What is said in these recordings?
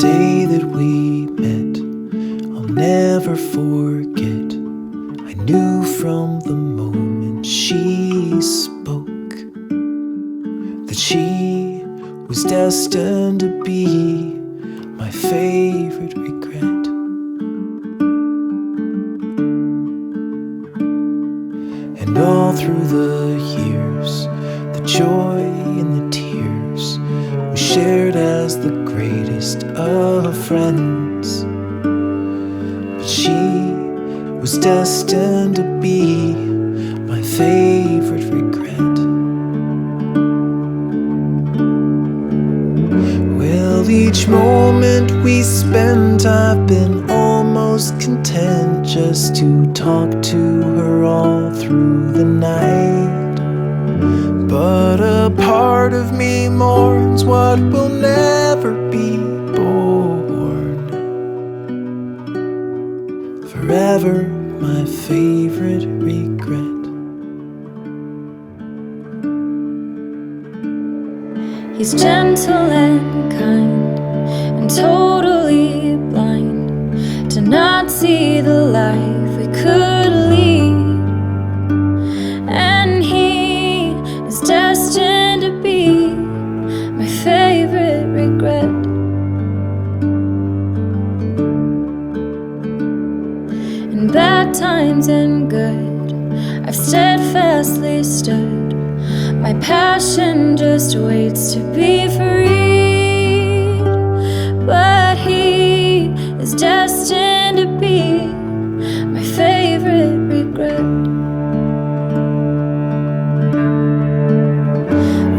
day that we met, I'll never forget. I knew from the moment she spoke that she was destined to be my favorite regret. And all through the years, the joy and the tears we shared as the greatest of friends. But she was destined to be my favorite regret. Well, each moment we spent, I've been almost content just to talk to her all through the night. But a part of me mourns what will never be born. Forever my favorite regret. He's gentle and kind and totally blind to not see the life we could lead. And he is destined to be my favorite regret. In bad times and good, I've steadfastly stood. My passion just waits to be freed. But he is destined to be my favorite regret.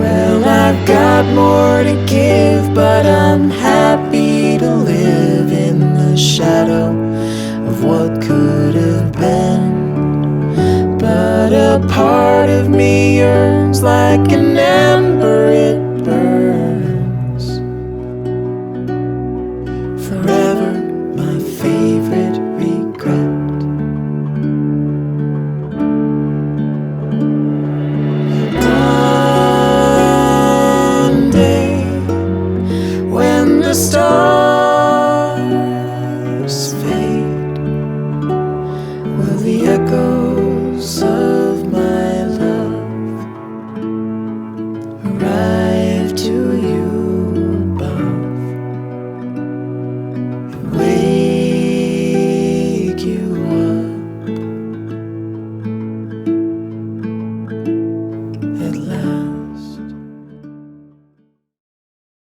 Well, I've got more to give, but I'm happy to live in the shadow of what could have been. But a part of me yearns like an ember